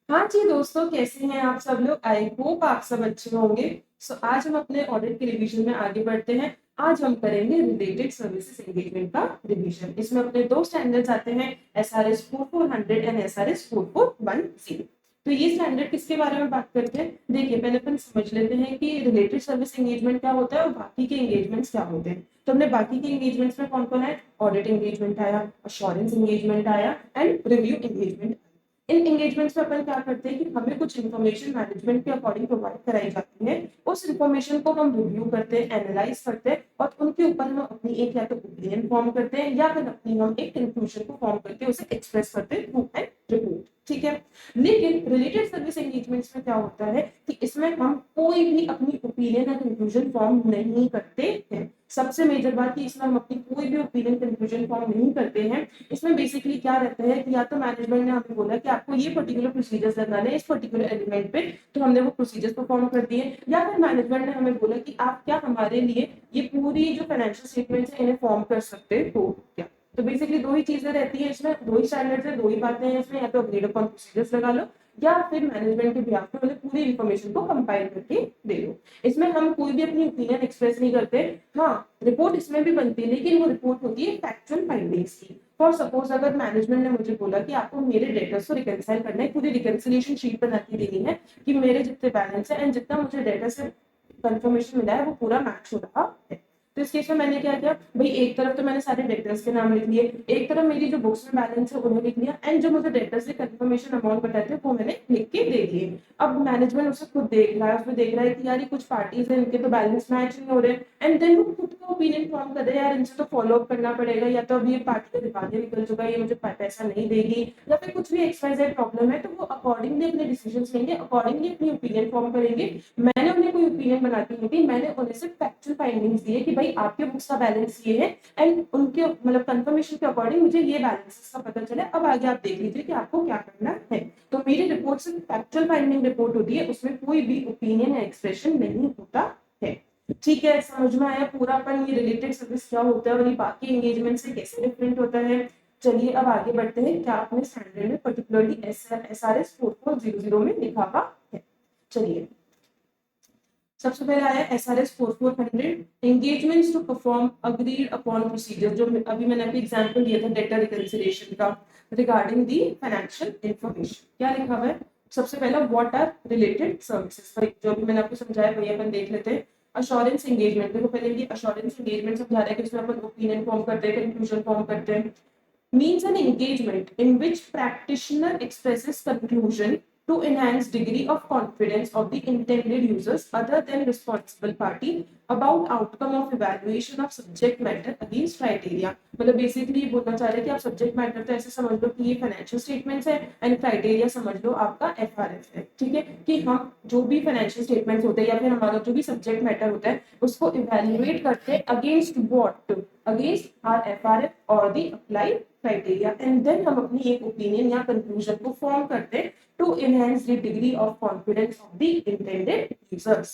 हाँ जी दोस्तों, कैसे हैं आप सब लोग। आई होप आप सब अच्छे होंगे। आज हम अपने ऑडिट के रिवीजन में आगे बढ़ते हैं। आज हम करेंगे रिलेटेड सर्विसेज एंगेजमेंट का रिवीजन। इसमें अपने दो स्टैंडर्ड्स आते हैं, SRS 4400 एंड SRS 4410। तो ये स्टैंडर्ड किसके बारे में बात करते हैं, देखिए पहले अपन समझ लेते हैं कि रिलेटेड सर्विस एंगेजमेंट क्या होता है और बाकी के एंगेजमेंट्स क्या होते हैं। तो हमने बाकी के एंगेजमेंट्स में कौन कौन है, ऑडिट एंगेजमेंट आया, अश्योरेंस एंगेजमेंट आया and review engagement. In engagements में अपन क्या करते हैं कि हमें कुछ इन्फॉर्मेशन मैनेजमेंट के अकॉर्डिंग प्रोवाइड कराई जाती है। उस इन्फॉर्मेशन को हम रिव्यू करते हैं, एनालाइज करते हैं और उनके ऊपर हम अपनी एक या तो ओपिनियन फॉर्म करते हैं या फिर अपनी हम एक कंक्लूजन को फॉर्म करके उसे एक्सप्रेस करते हैं थ्रू एन रिपोर्ट। ठीक है। लेकिन रिलेटेड सर्विस एंगेजमेंट्स में क्या होता है कि इसमें हम कोई भी अपनी ओपिनियन या कंक्लूजन फॉर्म नहीं करते हैं। सबसे मेजर बात कि इसमें हम अपनी कोई भी ओपिनियन कंक्लूजन फॉर्म नहीं करते हैं। इसमें बेसिकली क्या रहता है कि या तो मैनेजमेंट ने हमें बोला कि आपको ये पर्टिकुलर प्रोसीजर्स लगाने हैं इस पर्टिकुलर एलिमेंट पे, तो हमने वो प्रोसीजर्स परफॉर्म कर दिए, या फिर मैनेजमेंट ने हमें बोला कि आप क्या हमारे लिए ये पूरी जो फाइनेंशियल स्टेटमेंट्स है इन्हें फॉर्म कर सकते हो क्या। तो बेसिकली दो ही चीजें रहती है इसमें, दो ही स्टैंडर्ड्स है, दो ही बातें हैं इसमें, या तो अग्रीड अपॉन प्रोसीजर्स लगा लो या फिर मैनेजमेंट के बिहाफ पे उन्हें पूरी इन्फॉर्मेशन को कंपाइल करके दे दो। इसमें हम कोई भी अपनी ओपिनियन एक्सप्रेस नहीं करते। हाँ, रिपोर्ट इसमें भी बनती है लेकिन वो रिपोर्ट होती है फैक्चुअल फाइंडिंग्स की। फॉर सपोज अगर मैनेजमेंट ने मुझे बोला कि आपको मेरे डेटा को रिकंसाइल करना है, पूरी रिकंसिलिएशन शीट बना के देनी है कि मेरे जितने बैलेंस है एंड जितना मुझे डेटा से कंफर्मेशन मिला है वो पूरा मैच हो रहा है। तो इस केस में मैंने क्या किया भाई, एक तरफ तो मैंने सारे डेटर्स के नाम लिख लिए, एक तरफ मेरी जो बुक्स में बैलेंस है उन्हें लिख लिया एंड जो मुझे डेटर से कंफर्मेशन अमाउंट बताए थे वो मैंने लिख के दे दिए। अब मैनेजमेंट उसे खुद देख रहा है, उसमें देख रहा है कि यार ये कुछ पार्टीज है इनके तो बैलेंस मैच नहीं हो रहे, एंड देन वो खुद का ओपिनियन फॉर्म कर रहे हैं यार इनसे तो फॉलो अप करना पड़ेगा, या तो अभी ये पार्टी का दिवालिया निकल चुका है, ये मुझे पैसा नहीं देगी, या फिर कुछ भी एक्सवाइजेड प्रॉब्लम है, तो वो अकॉर्डिंगली अपने डिसीजन लेंगे, अकॉर्डिंगली अपनी ओपिनियन फॉर्म करेंगे। मैंने उन्हें कोई ओपिनियन बनाती नहीं थी, मैंने उन्हें सिर्फ फैक्चुअल फाइंडिंग्स दिए कि भाई आपके बुक्स का बैलेंस ये है एंड उनके मतलब कंफर्मेशन के अकॉर्डिंग मुझे ये बैलेंसेस का पता चला। अब आगे आप देख लीजिए कि आपको क्या करना है। तो मेरी रिपोर्ट सिर्फ फैक्चुअल फाइंडिंग रिपोर्ट होती है, उसमें कोई भी ओपिनियन या एक्सप्रेशन नहीं होता है। ठीक है, समझ में आया पूरा अपन ये रिलेटेड सर्विस क्या होता है और ये बाकी एंगेजमेंट से कैसे डिफरेंट होता है। चलिए अब आगे बढ़ते हैं, क्या आपने स्टैंडर्ड में पर्टिकुलरली SRS 4400 में लिखा हुआ है। चलिए सबसे पहले आया SRS 4400, engagements to perform agreed upon procedure, जो अभी मैंने अभी एग्जांपल दिया था डेटा रिकंसिलिएशन का, रिगार्डिंग दी फाइनेंशियल इंफॉर्मेशन। क्या लिखा हुआ है, सबसे पहला व्हाट आर रिलेटेड सर्विसेज, जो भी मैंने आपको समझाया वही अपन देख लेते हैं। अश्योरेंस एंगेजमेंट, देखो पहले ये अश्योरेंस एंगेजमेंट समझा रहा है कि इसमें अपन ओपिनियन फॉर्म करते हैं, कंक्लूजन फॉर्म करते हैं। Means an engagement in which practitioner expresses conclusion to enhance degree of confidence of the intended users other than responsible party about outcome of evaluation of subject matter against criteria। मतलब basically ये बोलना चाह रहे हैं कि आप subject matter तो ऐसे समझ लो कि ये फाइनेंशियल स्टेटमेंट्स है एंड क्राइटेरिया समझ लो आपका FRF है। ठीक है, कि हम जो भी फाइनेंशियल स्टेटमेंट्स होते हैं या फिर हमारा जो भी सब्जेक्ट मैटर होता है उसको इवेल्युएट करते हैं against what, against our FRF और the applied criteria, and then हम अपनी एक ओपिनियन या कंक्लूजन को फॉर्म करते हैं to enhance the degree of confidence of the intended users.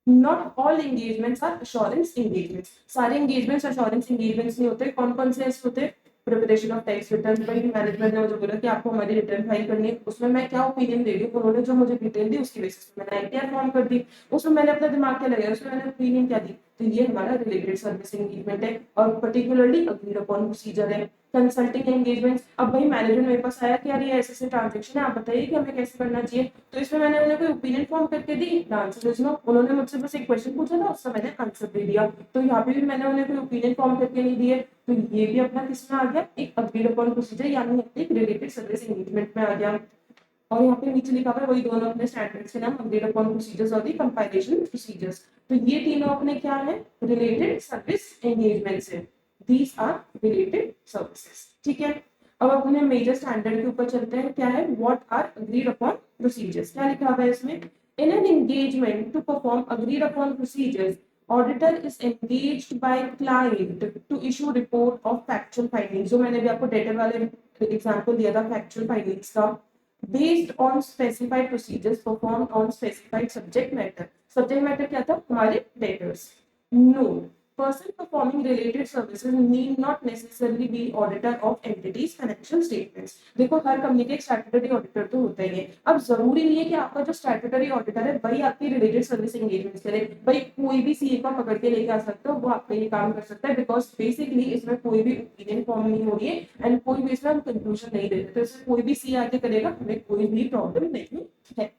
Not all engagements are assurance engagements, सारे एंगेजमेंट्स अश्योरेंस एंगेजमेंट्स नहीं होते। कौन कौन से ऐसे होते हैं, प्रिपरेशन ऑफ टैक्स रिटर्न, भाई मैनेजमेंट ने मुझे बोला कि आपको हमारी रिटर्न फाइल करनी है, उसमें मैं क्या ओपिनियन दे रही हूँ, उन्होंने जो मुझे डिटेल दी उसकी बेसिस पे मैंने ITR फॉर्म कर दी, उसमें मैंने अपना दिमाग क्या लगाया, उसमें मैंने ओपिनियन क्या दी। तो ये हमारा रिलेटेड सर्विस एंगेजमेंट है और पर्टिकुलरली अग्रीड अपॉन प्रोसीजर है। कंसल्टिंग एंगेजमेंट, अब भाई मैनेजर मेरे पास आया कि यार ये ऐसे ट्रांजेक्शन है, आप बताइए कि हमें कैसे करना चाहिए, तो इसमें मैंने उन्हें कोई ओपिनियन फॉर्म करके दी, आंसर इज नो। उन्होंने मुझसे बस एक क्वेश्चन पूछा था, उसका मैंने आंसर दे दिया, तो यहाँ पे भी मैंने उन्हें कोई ओपिनियन फॉर्म करके नहीं दिए। तो ये भी अपना किस में आ गया, एक अग्रीड अपॉन प्रोसीजर यानी एक रिलेटेड सर्विस एंगेजमेंट में आ गया। और यहाँ पे नीचे लिखा हुआ है वही दोनों अपने स्टैंडर्ड्स के नाम, अग्रीड अपॉन प्रोसीजर्स और दी कंपाइलेशन प्रोसीजर्स। तो ये तीनों अपने क्या है, रिलेटेड सर्विस एंगेजमेंट्स है। These are related services. ठीक है, अब अपने मेजर स्टैंडर्ड के ऊपर चलते हैं, क्या है, what are agreed upon procedures. क्या लिखा हुआ है इसमें, in an engagement to perform agreed upon procedures auditor is engaged by client to issue report of factual findings, जो मैंने भी आपको डेटर वाले एग्जांपल दिया था फैक्चुअल फाइंडिंग्स का, based on specified procedures performed on specified subject matter। subject matter क्या था, हमारे debtors। No, person performing related services need not necessarily be auditor of entities financial statements। देखो हर कंपनी के एक स्टैट्यूटरी ऑडिटर तो होता ही है। अब जरूरी नहीं है कि आपका जो स्टैट्यूटरी ऑडिटर है वही आपकी रिलेटेड सर्विस एंगेजमेंट करे। भाई कोई भी सीए को पकड़ के लेके आ सकते हो, वो आपका ये काम कर सकता है, बिकॉज बेसिकली इसमें कोई भी ओपिनियन फॉर्म नहीं हो रही है एंड कोई भी इसमें हम कंक्लूजन नहीं देते, तो इसमें कोई भी सीए आके करेगा, हमें कोई भी प्रॉब्लम नहीं है।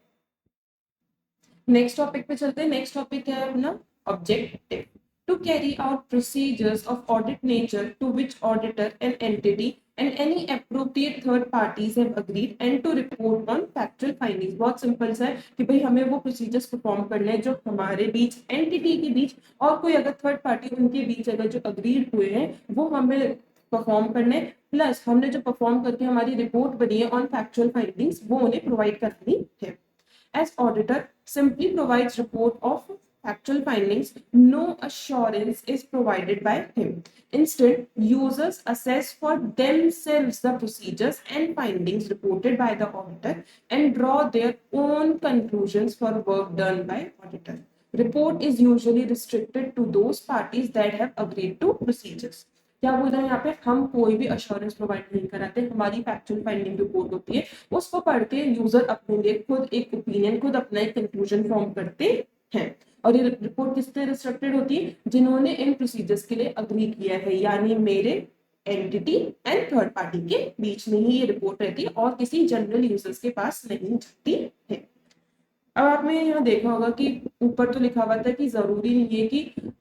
नेक्स्ट टॉपिक पे चलते हैं। नेक्स्ट टॉपिक क्या है अपना, objective. To carry out procedures of audit nature to which auditor, an entity, and any appropriate third parties have agreed, and to report on factual findings। बहुत simple सा है कि भाई हमें वो प्रोसीजर्स परफॉर्म करने हैं जो हमारे बीच, एंटिटी के बीच और कोई अगर थर्ड पार्टी उनके बीच अगर जो अग्रीड हुए हैं वो हमें परफॉर्म करने, प्लस हमने जो परफॉर्म करके हमारी रिपोर्ट बनी है ऑन फैक्चुअल फाइंडिंग्स वो उन्हें प्रोवाइड करनी है। As auditor simply provides report of factual findings, no assurance is provided by him. Instead, users assess for themselves the procedures and findings reported by the auditor and draw their own conclusions for work done by auditor. Report is usually restricted to those parties that have agreed to procedures। क्या बोल रहे हैं यहाँ पे, हम कोई भी assurance provide नहीं कराते, हमारी फैक्चुअल फाइंडिंग रिपोर्ट होती है, उसको पढ़ के यूजर अपने लिए खुद एक ओपिनियन, खुद अपना एक कंक्लूजन फॉर्म करते हैं। और ये रिपोर्ट किससे रिस्ट्रिक्टेड होती है, जिन्होंने इन प्रोसीजर्स के लिए अग्री किया है, यानी मेरे एंटिटी एंड थर्ड पार्टी के बीच में ही ये रिपोर्ट रहती है और किसी जनरल यूजर्स के पास नहीं जाती है। अब आपने यहाँ देखा होगा कि ऊपर तो लिखा हुआ था कि जरूरी नहीं है कि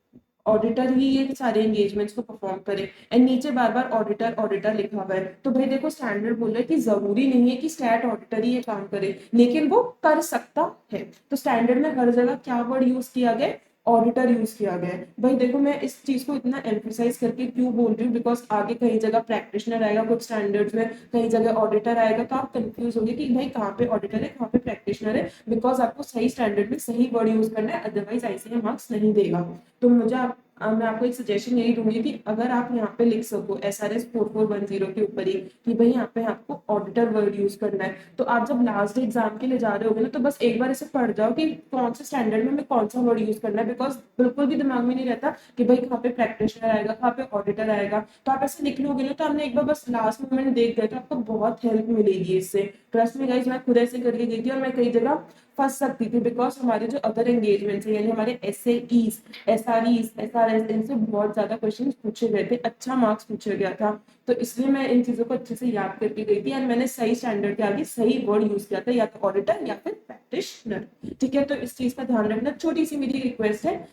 ऑडिटर ही ये सारे एंगेजमेंट्स को परफॉर्म करे, एंड नीचे बार बार ऑडिटर ऑडिटर लिखा हुआ है, तो भाई देखो स्टैंडर्ड बोल रहा है कि जरूरी नहीं है कि स्टैट ऑडिटर ही ये काम करे, लेकिन वो कर सकता है। तो स्टैंडर्ड में हर जगह क्या वर्ड यूज किया गया, ऑडिटर यूज किया गया है। भाई देखो मैं इस चीज को इतना एम्फेसाइज करके क्यों बोल रही हूँ, बिकॉज आगे कहीं जगह प्रैक्टिशनर आएगा कुछ स्टैंडर्ड्स में, कहीं जगह ऑडिटर आएगा, तो आप कंफ्यूज होंगे कि भाई कहाँ पे ऑडिटर है कहाँ पे प्रैक्टिशनर है, बिकॉज आपको सही स्टैंडर्ड में सही वर्ड यूज करना है, अदरवाइज ऐसे मार्क्स नहीं देगा। तो मैं आपको एक सजेशन यही दूंगी कि अगर आप यहाँ पे लिख सको SRS 4410 के ऊपर ही कि भाई यहाँ पे आपको ऑडिटर वर्ड यूज करना है, तो आप जब लास्ट डे एग्जाम के लिए जा रहे होगे ना, तो बस एक बार इसे पढ़ जाओ कि कौन से स्टैंडर्ड में हमें कौन सा वर्ड यूज करना है, बिकॉज बिल्कुल भी दिमाग में नहीं रहता कि भाई कहाँ पे प्रैक्टिशनर आएगा कहाँ पे ऑडिटर आएगा। तो आप ऐसे लिख लोगे ना, तो आपने एक बार बस लास्ट मोमेंट देख गए तो आपको बहुत हेल्प मिलेगी इससे। ट्रस्ट में गाइस, मैं खुद ऐसे करके गई थी और मैं कई जगह फंस सकती थी, बिकॉज हमारे जो अदर एंगेजमेंट्स है यानी हमारे SAEs, SREs, SRS, इनसे बहुत ज्यादा क्वेश्चंस पूछे गए थे, अच्छा मार्क्स पूछा गया था, तो इसलिए मैं इन चीजों को अच्छे से याद करके गई थी और मैंने सही स्टैंडर्ड के आगे सही वर्ड यूज किया था, या तो ऑडिटर या फिर प्रैक्टिशनर। ठीक है, तो इस चीज का ध्यान रखना, छोटी सी मेरी रिक्वेस्ट है,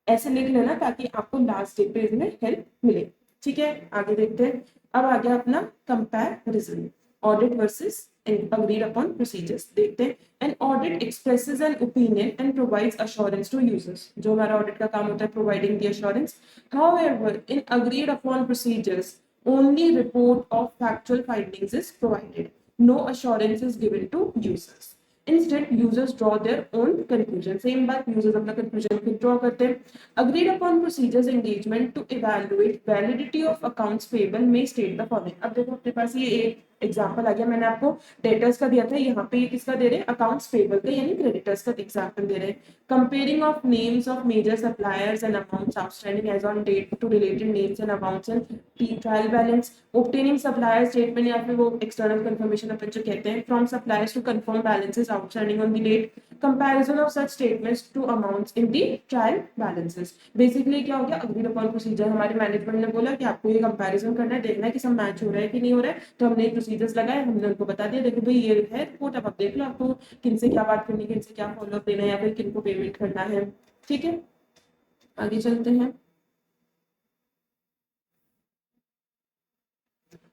ऐसे लिख लेना ताकि आपको लास्ट डे पे इसमें हेल्प मिले। ठीक है, आगे देखते हैं। अब आ गया अपना comparison, audit versus agreed upon procedures। देखते हैं, an audit expresses an opinion and provides assurance to users। जो हमारा ऑडिट का काम होता है providing the assurance। However, in agreed upon procedures, only report of factual findings is provided, no assurance is given to users। Instead, users draw their own conclusion। Same बात, users अपना conclusion खुद draw करते हैं। Agreed upon procedures engagement to evaluate validity of accounts payable may state the following। अब देखो अपने पास ये एक एग्जाम्पल आ गया, मैंने आपको डेटर्स का दिया था, यहाँ पे ये किसका दे रहे हैं, अकाउंट्स पेबल का यानी क्रेडिटर्स का एग्जाम्पल दे रहे हैं। Comparing of names of major suppliers and amounts outstanding as on date to related names and amounts and trial balance. Obtaining supplier statement या फिर वो एक्सटर्नल कंफर्मेशन अपन जो कहते हैं from suppliers to confirm balances outstanding on the date. Comparison of such statements to amounts in the trial balances. Basically क्या हो गया, अग्रीड अपॉन प्रोसीजर, हमारे मैनेजमेंट ने बोला कि आपको ये कंपैरिजन करना है, देखना है कि सब मैच हो रहा है कि नहीं हो रहा है, तो हमने प्रोसीजर्स लगाए, हमने उनको बता दिया देखो भाई ये है रिपोर्ट, अब आप देख लो आपको किन से क्या बात करनी है, किन से क्या फॉलोअप देना है या फिर किनको पेमेंट करना है। ठीक है, आगे चलते हैं।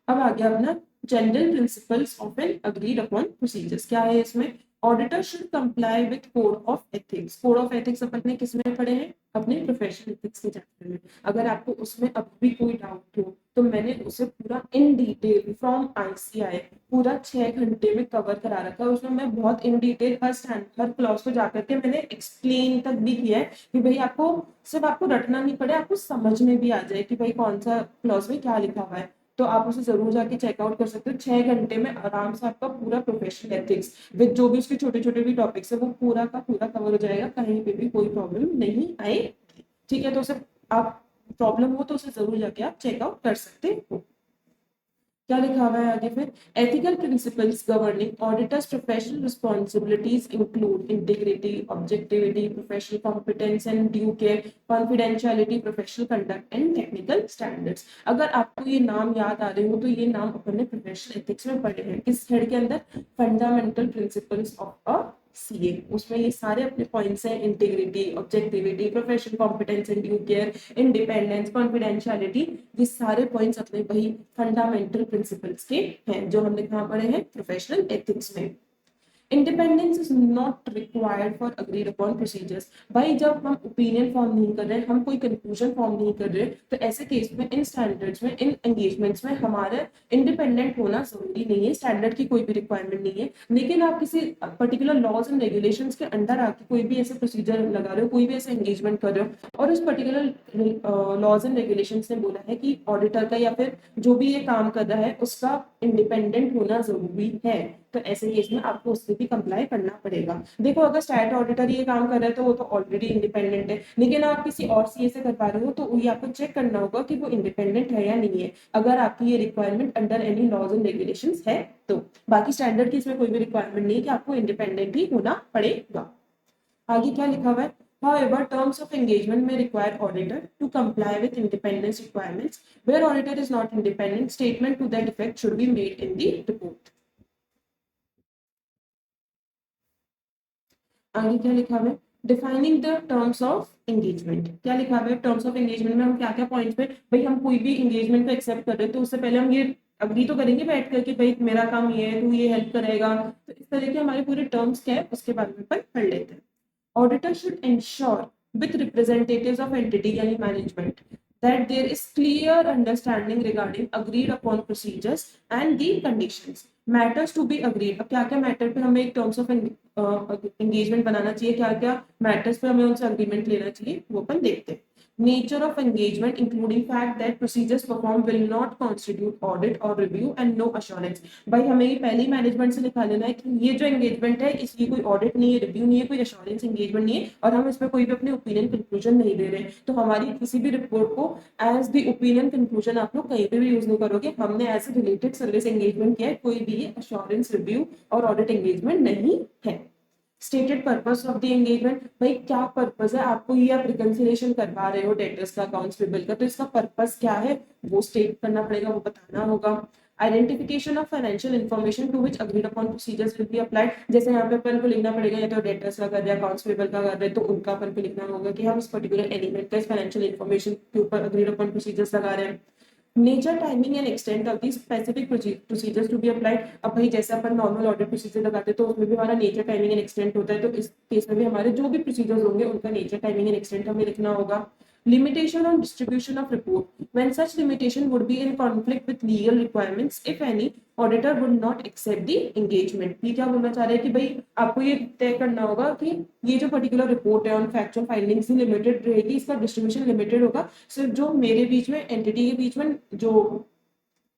अब आ गया अपना general principles of an agreed upon procedures. क्या है इसमें, auditor should comply with code of ethics. Code of ethics अपन ने किसमें पढ़े हैं, अपने प्रोफेशनल एथिक्स के चैप्टर में। अगर आपको उसमें अभी भी कोई डाउट हो तो मैंने उसे पूरा इन डिटेल फ्रॉम ICI पूरा 6 घंटे में कवर करा रखा है, उसमें मैं बहुत इन डिटेल हर क्लॉज को जाकर के मैंने एक्सप्लेन तक भी किया है कि भाई आपको सिर्फ आपको रटना नहीं पड़े, आपको समझ में भी आ जाए कि भाई कौन सा क्लॉज में क्या लिखा हुआ है। तो आप उसे जरूर जाके चेकआउट कर सकते हो, 6 घंटे में आराम से आपका पूरा प्रोफेशनल एथिक्स विद जो भी उसके छोटे छोटे भी टॉपिक्स है वो पूरा का पूरा कवर हो जाएगा, कहीं पे भी कोई प्रॉब्लम नहीं आएगी। ठीक है, तो उसे आप प्रॉब्लम हो तो उसे जरूर जाके आप चेकआउट कर सकते हो। क्या लिखा हुआ है आगे फिर, ethical principles governing auditors professional responsibilities include integrity, objectivity, professional competence and due care, confidentiality, professional conduct and technical standards. अगर आपको ये नाम याद आ रहे हो तो ये नाम अपन ने प्रोफेशनल एथिक्स में पढ़े हैं। किस हेड के अंदर, fundamental principles of a CA, उसमें ये सारे अपने पॉइंट्स हैं, integrity, objectivity, professional competence and due care, independence, confidentiality, ये सारे पॉइंट्स अपने वही फंडामेंटल प्रिंसिपल्स के हैं जो हमने कहाँ पढ़े हैं, प्रोफेशनल एथिक्स में। Independence is not required for agreed upon procedures. भाई जब हम ओपिनियन फॉर्म नहीं कर रहे, हम कोई कंक्लूजन फॉर्म नहीं कर रहे, तो ऐसे केस में इन स्टैंडर्ड्स में, इन एंगेजमेंट्स में हमारे इंडिपेंडेंट होना जरूरी नहीं है, स्टैंडर्ड की कोई भी रिक्वायरमेंट नहीं है। लेकिन आप किसी पर्टिकुलर लॉज एंड रेगुलेशंस के अंडर आके कोई भी ऐसे प्रोसीजर लगा रहे हो, कोई भी ऐसे एंगेजमेंट कर रहे हो, और उस पर्टिकुलर लॉज एंड रेगुलेशंस ने बोला है कि ऑडिटर का या फिर जो भी ये काम कर रहा है उसका इंडिपेंडेंट होना जरूरी है, तो ऐसे केस में आपको उससे भी कंप्लाई करना पड़ेगा। देखो अगर स्टैट ऑडिटर ये काम कर रहा है तो वो तो ऑलरेडी इंडिपेंडेंट है, लेकिन आप किसी और सीए से करवा रहे हो तो ये आपको चेक करना होगा कि वो इंडिपेंडेंट है या नहीं है, अगर आपकी ये requirement under any laws and regulations है तो। बाकी स्टैंडर्ड की इसमें कोई भी रिक्वायरमेंट नहीं है कि आपको इंडिपेंडेंट ही होना पड़ेगा। आगे क्या लिखा हुआ है, however terms of engagement may require auditor to comply with independence requirements. Where auditor is not independent, statement to that effect should be made in the report. आगे क्या लिखा हुआ है, defining the terms of engagement. क्या लिखा हुआ है, terms of engagement में हम क्या क्या पॉइंट्स पे, भाई हम कोई भी एंगेजमेंट को एक्सेप्ट कर रहे हैं तो उससे पहले हम ये अग्री तो करेंगे बैठ कर कि भाई मेरा काम ये है, तू ये हेल्प करेगा, तो इस तरह के हमारे पूरे टर्म्स क्या है उसके बारे में पढ़ लेते हैं। Auditor should ensure with representatives of entity yani management that there is clear understanding regarding agreed upon procedures and the conditions. Matters to be agreed. अब क्या क्या मैटर पे हमें एक टर्म्स ऑफ एंगेजमेंट बनाना चाहिए, क्या क्या मैटर्स पे हमें उनसे अग्रीमेंट लेना चाहिए, वो अपन देखते हैं। Nature of engagement including fact that procedures performed will not constitute audit or review and no assurance. भाई हमें ये पहले ही मैनेजमेंट से लिखा लेना है कि ये जो एंगेजमेंट है इसकी कोई ऑडिट नहीं है, रिव्यू नहीं है, कोई अश्योरेंस एंगेजमेंट नहीं है, और हम इसमें कोई भी अपने ओपिनियन कंक्लूजन नहीं दे रहे हैं। तो हमारी किसी भी रिपोर्ट को एज द ओपिनियन कंक्लूजन आप लोग कहीं पे भी यूज नहीं करोगे, हमने as a related service engagement किया है, कोई भी ये अश्योरेंस, रिव्यू और ऑडिट एंगेजमेंट नहीं है। Stated purpose of the engagement, भाई क्या पर्पस है, आपको ये आप रिकंसिलिएशन करवा रहे हो डेटर्स का, अकाउंट्स पेबल का, तो इसका पर्पस क्या है वो स्टेट करना पड़ेगा, वो बताना होगा। Identification of financial information to which agreed upon procedures will be applied, जैसे यहाँ पे अपन को लिखना पड़ेगा या तो डेटर्स का कर रहे हैं, अकाउंट्स पेबल का कर रहे हैं, तो उनका अपन को लिखना होगा कि हम इस पर्टिकुलर एलिमेंट का इस फाइनेंशियल इन्फॉर्मेशन के ऊपर अग्रीड अपॉन प्रोसीजर्स लगा रहे हैं। Nature, timing and extent of the specific procedures to be applied. अब भाई जैसे अपन नॉर्मल ऑडिट प्रोसीजर लगाते हैं तो उसमें भी हमारा नेचर, टाइमिंग एंड एक्सटेंट होता है, तो इस केस में भी हमारे जो भी प्रोसीजर्स होंगे उनका नेचर, टाइमिंग एंड एक्सटेंट हमें लिखना होगा। Limitation on distribution of report. When such limitation would be in conflict with legal requirements, if any, auditor would not accept the engagement. ये क्या बोलना चाह रहे हैं कि भाई आपको ये तय करना होगा कि ये जो पर्टिकुलर रिपोर्ट है ऑन फैक्चुअल फाइंडिंग्स लिमिटेड रहेगी, इसका डिस्ट्रीब्यूशन लिमिटेड होगा, सिर्फ जो मेरे बीच में एंटिटी के बीच में जो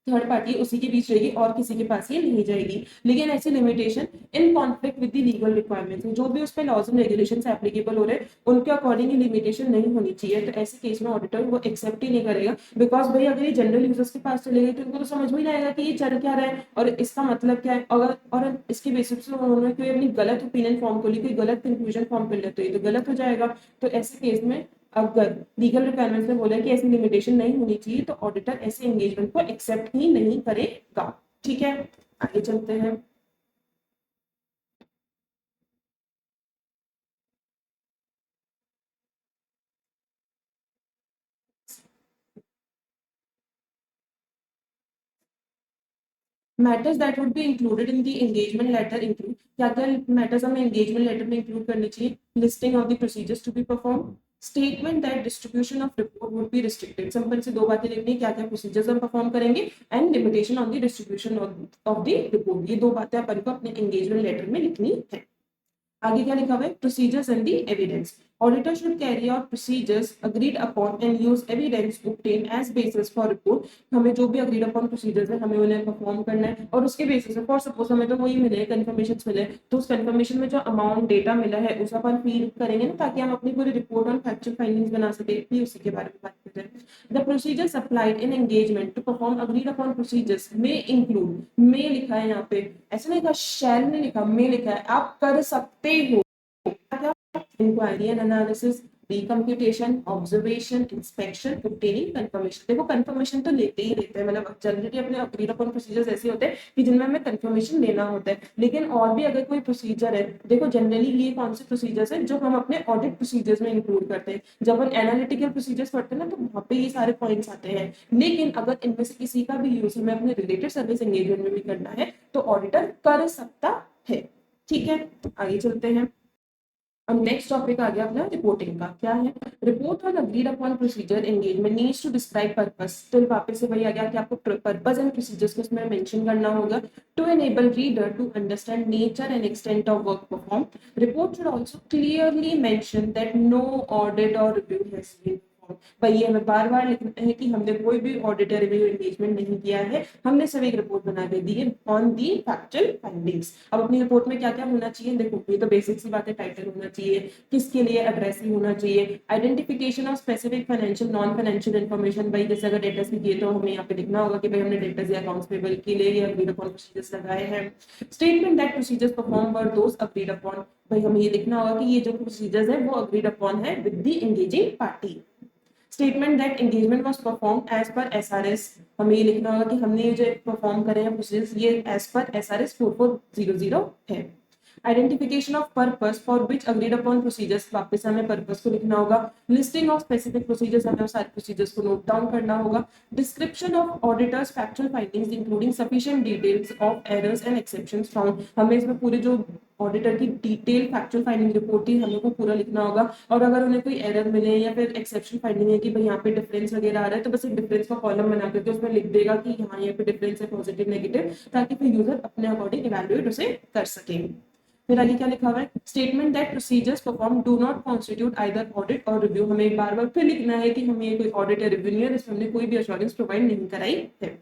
थर्ड पार्टी उसी के बीच रहेगी और किसी के पास ये नहीं जाएगी। लेकिन ऐसी limitation in conflict with the legal requirements, जो भी उस पर लॉज एंड रेगुलेशंस एप्लीकेबल हो रहे हैं उनके अकॉर्डिंग ये लिमिटेशन नहीं होनी चाहिए, तो ऐसे केस में ऑडिटर वो एक्सेप्ट ही नहीं करेगा। बिकॉज भाई अगर ये जनरल यूजर्स के पास चले गए तो उनको तो समझ में ही नहीं आएगा कि ये चल क्या रहा है और इसका मतलब क्या है, अगर और इसके बेसिस पे उन्होंने कोई अपनी गलत ओपिनियन फॉर्म कर ली, कोई गलत कंक्लूजन फॉर्म कर लिया तो ये तो गलत हो जाएगा। तो ऐसे केस में अगर लीगल रिक्वायरमेंट्स में बोला कि ऐसी लिमिटेशन नहीं होनी चाहिए तो ऑडिटर ऐसे एंगेजमेंट को एक्सेप्ट ही नहीं करेगा। ठीक है, आगे चलते हैं। Matters that would be included in the engagement letter include, क्या क्या मैटर्स हमें एंगेजमेंट लेटर में इंक्लूड करनी चाहिए, listing of the procedures to be perform, statement that distribution of report would be restricted, simple से दो बातें लिखनी, क्या क्या प्रोसीजर्स हम परफॉर्म करेंगे and limitation on the distribution of the report, ये दो बातें अपन को अपने एंगेजमेंट लेटर में लिखनी है। आगे क्या लिखा हुआ है, procedures and the evidence. Auditor should carry out procedures agreed upon and use evidence obtained as basis for report. हमें जो भी agreed upon procedures है हमें उन्हें perform करना है और उसके basis पे for suppose हमें तो वही मिले confirmations मिले तो उस confirmation में जो amount data मिला है उस अपन feed करेंगे ना ताकि हम अपनी पूरी report और factual findings बना सके भी उसी के बारे में बात करते हैं। The procedures applied in engagement to perform agreed upon procedures may include may लिखा है यहाँ पे ऐसा नहीं लिखा shall नहीं लिखा may लिखा है आप कर सकते हो inquiry and analysis recomputation observation inspection obtaining confirmation. देखो कंफर्मेशन तो लेते ही लेते हैं मतलब जनरली अपने अग्रीड अपॉन प्रोसीजर्स ऐसे होते हैं कि जिनमें हमें कंफर्मेशन लेना होता है लेकिन और भी अगर कोई प्रोसीजर है देखो जनरली ये कौन से प्रोसीजर्स है जो हम अपने ऑडिट प्रोसीजर्स में इंक्लूड करते हैं जब हम एनालिटिकल प्रोसीजर्स पढ़ते हैं ना तो वहाँ पे ये सारे पॉइंट्स आते हैं लेकिन अगर इनमें से किसी का भी यूज हमें अपने रिलेटेड सर्विस एंगेजमेंट में भी करना है तो ऑडिटर कर सकता है। ठीक है आगे चलते हैं। अब नेक्स्ट टॉपिक आ गया अपना रिपोर्टिंग का। क्या है report on agreed upon procedure engagement needs to describe purpose. तो वापस से वही आ गया कि आपको पर्पस एंड प्रोसीजर्स को इसमें मेंशन करना होगा to enable reader to understand nature and extent of work perform. Report should also clearly mention that no audit और रिव्यू हैज बीन। भाई ये हमें बार बार लिखना है कि हमने कोई भी ऑडिट या रिव्यू एंगेजमेंट नहीं किया है हमने सिर्फ एक रिपोर्ट बना के दी है ऑन दी फैक्चुअल फाइंडिंग्स। अब अपनी रिपोर्ट में क्या क्या होना चाहिए देखो ये तो बेसिक सी बात है टाइटल होना चाहिए किसके लिए एड्रेसिंग होना चाहिए identification of specific financial non financial information. भाई जैसे अगर डेटर्स की किए तो हमें यहाँ पे लिखना होगा कि भाई हमने डेटर्स या अकाउंट्स पेबल के लिए या अग्रीड अपॉन प्रोसीजर्स लगाए हैं। Statement that procedures perform were those agreed upon. भाई हमें ये लिखना होगा कि ये जो प्रोसीजर्स है वो अग्रीड अपॉन है with the engaging party. Statement that engagement was performed as per SRS. हमें ये लिखना होगा कि हमने ये जो परफॉर्म करे हैं प्रोसीजर्स ये एज पर एसआरएस 4400 है। Identification of purpose for which agreed upon procedures. वापस हमें पर्पस को लिखना होगा। लिस्टिंग ऑफ स्पेसिफिक प्रोसीजर्स हमें सारे प्रोसीजर्स को नोट डाउन करना होगा। Description of auditors factual findings including sufficient details of errors and exceptions found. हमें इसमें पूरे जो ऑडिटर की डिटेल फैक्चुअल फाइंडिंग रिपोर्ट थी हमें को पूरा लिखना होगा और अगर उन्हें कोई एरर मिले या फिर एक्सेप्शन फाइंडिंग है कि भाई यहाँ पे डिफरेंस वगैरह आ रहा है तो बस एक डिफरेंस का कॉलम बना करके उसमें लिख देगा कि यहाँ पे डिफरेंस है पॉजिटिव नेगेटिव ताकि फिर यूजर अपने अकॉर्डिंग इवैल्यूएट उसे कर सके। फिर आगे क्या लिखा हुआ है statement that procedures perform do not constitute either audit और रिव्यू। हमें बार बार फिर लिखना है कि हमें कोई ऑडिट या रिव्यू नहीं है जिसमें हमने कोई भी अश्योरेंस प्रोवाइड नहीं कराई है।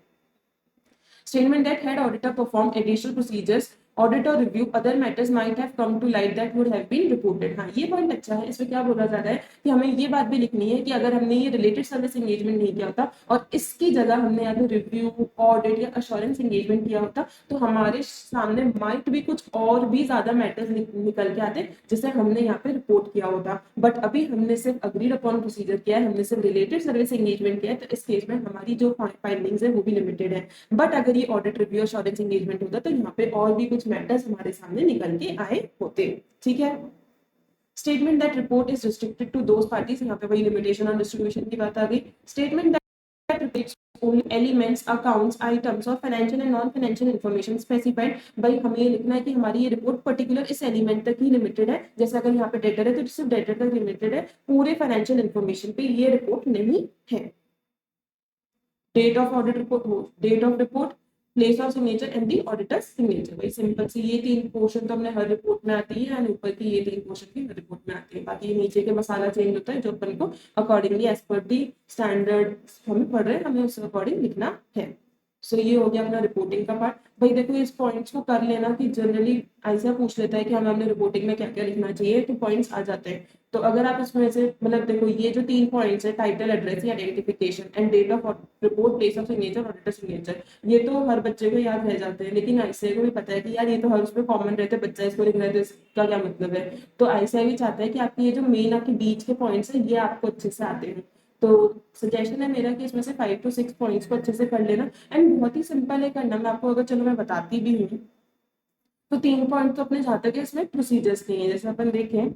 Statement that had auditor performed additional procedures, audit or review other matters might have come to light that would have been reported। हाँ ये पॉइंट अच्छा है। इसमें क्या बोला जा रहा है कि हमें ये बात भी लिखनी है कि अगर हमने ये रिलेटेड सर्विस एंगेजमेंट नहीं किया होता और इसकी जगह हमने या तो रिव्यू ऑडिट या अश्योरेंस एंगेजमेंट किया होता तो हमारे सामने माइट भी कुछ और भी ज्यादा मैटर्स निकल के आते जिसे हमने यहाँ पे रिपोर्ट किया होता। बट अभी हमने सिर्फ अग्रीड अपॉन प्रोसीजर किया है हमने सिर्फ रिलेटेड सर्विस एंगेजमेंट किया है तो इस केस में हमारी जो फाइंडिंग्स है वो भी लिमिटेड है। बट अगर ये ऑडिट रिव्यू अश्योरेंस एंगेजमेंट होता तो यहाँ पे और भी कुछ मैटर्स हमारे सामने निकल के आए होते। ठीक है। Statement that report is restricted to those parties. यहाँ पे वही लिमिटेशन और डिस्ट्रीब्यूशन की बात आ गई। Statement that reports only elements accounts items और financial and non financial information specified। भाई हमें ये लिखना है कि हमारी ये रिपोर्ट पर्टिकुलर इस एलिमेंट तक ही लिमिटेड है जैसे अगर यहाँ पे डेटर है तो सिर्फ डेटर तक लिमिटेड है पूरे फाइनेंशियल इंफॉर्मेशन पे ये रिपोर्ट नहीं है। डेट ऑफ ऑडिट रिपोर्ट हो date of report place of signature and the auditor's signature. भाई सिंपल सी ये तीन पोर्शन तो हमने हर रिपोर्ट में आती है एंड ऊपर की ये तीन पोर्शन भी हर रिपोर्ट में आती है। बाकी ये नीचे के मसाला चेंज होता है जो अपन को अकॉर्डिंगली एज पर दी स्टैंडर्ड हम पढ़ रहे हैं हमें उस अकॉर्डिंग लिखना है। सो ये हो गया अपना रिपोर्टिंग का पार्ट। भाई देखो इस पॉइंट्स को कर लेना कि जनरली ऐसा पूछ लेता है कि हमें अपने रिपोर्टिंग में क्या क्या लिखना चाहिए तो पॉइंट्स आ जाते हैं। तो अगर आप इसमें से मतलब देखो ये जो तीन पॉइंट्स है title address identification and date of report place of signature auditor signature ये तो हर बच्चे को याद रह जाते हैं लेकिन ऐसे को भी पता है कि यार ये तो हर उसमें कॉमन रहते हैं बच्चा इसको लिख रहा है तो इसका क्या मतलब है। तो ऐसा भी चाहता है कि आपके ये जो मेन आपके बीच के पॉइंट्स है ये आपको अच्छे से आते हैं। तो सजेशन है मेरा कि इसमें से 5 to 6 पॉइंट्स को अच्छे से कर लेना एंड बहुत ही सिंपल है करना। मैं आपको अगर चलो मैं बताती भी हूँ तो 3 पॉइंट तो अपने जहाँ तक है इसमें प्रोसीजर्स के हैं। जैसे अपन देखें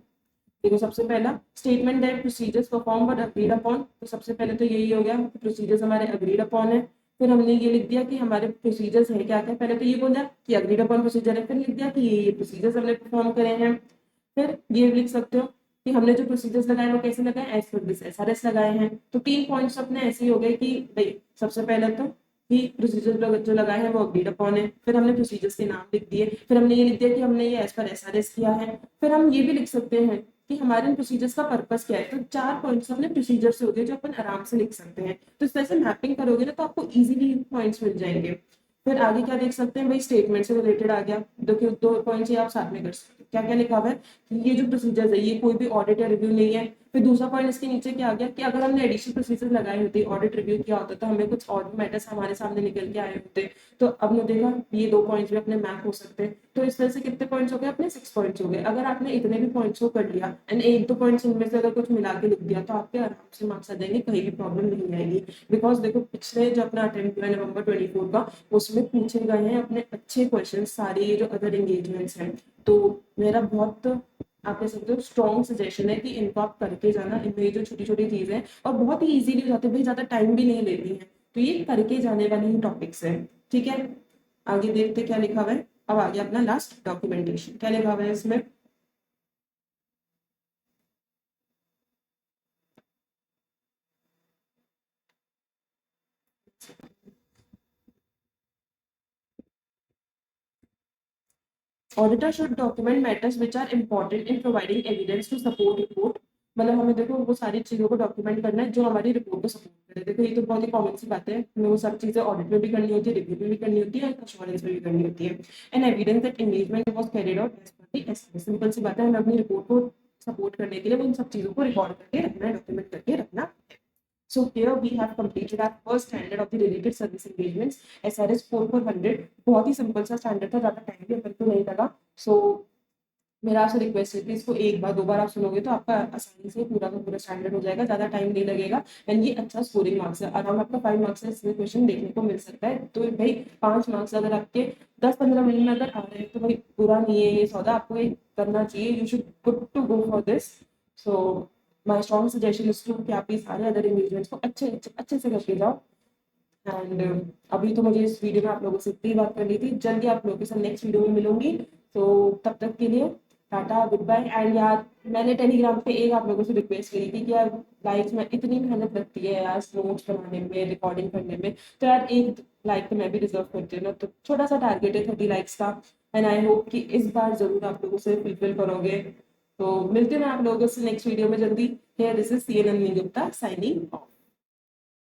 देखो सबसे पहला statement that procedures perform but agreed upon. तो सबसे पहले तो यही हो गया प्रोसीजर्स हमारे अग्रीड अपॉन है। फिर हमने ये लिख दिया कि हमारे प्रोसीजर्स है क्या क्या। पहले तो ये बोला कि अग्रीड अपॉन प्रोसीजर है फिर लिख दिया कि ये प्रोसीजर्स हमने परफॉर्म करे हैं। फिर ये लिख सकते हो कि हमने जो प्रोसीजर्स लगाए वो कैसे लगाए एज पर दिस एसआरएस लगाए हैं। तो 3 पॉइंट्स अपने ऐसे ही हो गए कि भाई सबसे पहले तो कि प्रोसीजर जो लगाए हैं वो अग्रीड अपॉन है। फिर हमने प्रोसीजर्स के नाम लिख दिए। फिर हमने ये लिख दिया कि हमने ये एज पर एसआरएस किया है। फिर हम ये भी लिख सकते हैं कि हमारे इन प्रोसीजर्स का पर्पस क्या है। तो 4 पॉइंट्स अपने प्रोसीजर से हो गए जो अपन आराम से लिख सकते हैं। तो इस तरह से मैपिंग करोगे ना तो आपको इजीली पॉइंट्स मिल जाएंगे। फिर आगे क्या देख सकते हैं भाई, स्टेटमेंट से रिलेटेड आ गया। देखिए 2 पॉइंट्स ये आप साथ में कर सकते हो। क्या क्या लिखा हुआ है कि ये जो प्रोसीजर्स है ये कोई भी ऑडिट या रिव्यू नहीं है। फिर दूसरा पॉइंट इसके नीचे क्या आ गया कि अगर हमने एडिशनल प्रोसीजर लगाए होते, ऑडिट रिव्यू किया होता, तो हमें कुछ और मैटर्स हमारे सामने निकल के आए होते। तो अब ने देखा ये 2 पॉइंट्स भी अपने मैप हो सकते हैं। तो इस तरह से कितने पॉइंट्स हो गए अपने, 6 पॉइंट्स हो गए। अगर आपने इतने भी पॉइंट्स को कर लिया एंड 1-2 पॉइंट्स इनमें से अगर कुछ मिला के लिख दिया तो आपके आराम से मार्क्स आ जाएंगे, कहीं भी प्रॉब्लम नहीं आएगी। बिकॉज देखो पिछले जो अपना अटेम्प्ट हुआ नवंबर 24 का, उसमें पूछे गए हैं अपने अच्छे क्वेश्चन सारे जो अदर एंगेजमेंट्स हैं। तो मेरा बहुत, आप कह सकते हो, स्ट्रॉन्ग सजेशन है कि इनको आप करके जाना। इनमें ये जो छोटी छोटी चीजें हैं और बहुत ही इजीली हो जाते हैं भाई, ज्यादा टाइम भी नहीं लेती हैं। तो ये करके जाने वाले ही टॉपिक्स हैं। ठीक है, आगे देखते क्या लिखा हुआ है। अब आ गया अपना लास्ट डॉक्यूमेंटेशन। क्या लिखा हुआ है इसमें, auditor should document matters which are important in providing evidence to support report. मतलब हमें देखो वो सारी चीजों को डॉक्यूमेंट करना है जो हमारी रिपोर्ट को सपोर्ट करे। देखो ये तो बहुत ही कॉमन सी बात है, हमें वो सब चीजें ऑडिट में भी करनी होती है, रिव्यू में भी करनी होती है, एश्योरेंस में भी करनी होती है। And evidence that engagement was carried out as per the SP. Simple सी बात है, हमें अपनी रिपोर्ट को सपोर्ट करने के लिए उन सब चीजों को रिकॉर्ड करके रखना है, डॉक्यूमेंट करके रखना है। So here we have completed our first standard of the related service engagements, SRS 4400। बहुत ही सिंपल सा स्टैंडर्ड था, ज्यादा टाइम भी अपन को नहीं लगा। सो मेरा आपसे रिक्वेस्ट है कि इसको एक बार 2 बार आप सुनोगे तो आपका आसानी से पूरा का पूरा स्टैंडर्ड हो जाएगा, ज्यादा टाइम नहीं लगेगा। एंड ये अच्छा स्कोरिंग मार्क्स है, अराउंड आपका 5 मार्क्स से इसमें क्वेश्चन देखने को मिल सकता है। तो भाई 5 मार्क्स अगर आपके 10-15 मिनट में अगर आ रहे हैं तो भाई बुरा नहीं है ये सौदा, आपको ये करना चाहिए। You should good to go for this. So my strong suggestion is to कि आप ये सारे अदर एंगेजमेंट्स को अच्छे से करके जाओ। एंड अभी तो मुझे इस वीडियो में आप लोगों से इतनी बात करनी थी, जल्दी आप लोगों के साथ नेक्स्ट वीडियो में मिलूंगी। तो तब तक के लिए टाटा, गुड बाय। एंड यार मैंने टेलीग्राम पे एक आप लोगों से रिक्वेस्ट करी थी कि यार लाइक्स में इतनी मेहनत लगती है यार नोट्स बनाने में, रिकॉर्डिंग करने में, तो यार एक लाइक तो मैं भी डिजर्व करती हूँ ना। तो छोटा सा टारगेट है 30 लाइक्स का। एंड आई होप कि इस बार जरूर आप लोगों से फुलफिल करोगे। तो मिलते हैं आप लोगों से नेक्स्ट वीडियो में जल्दी। Here this is C N Gupta signing of.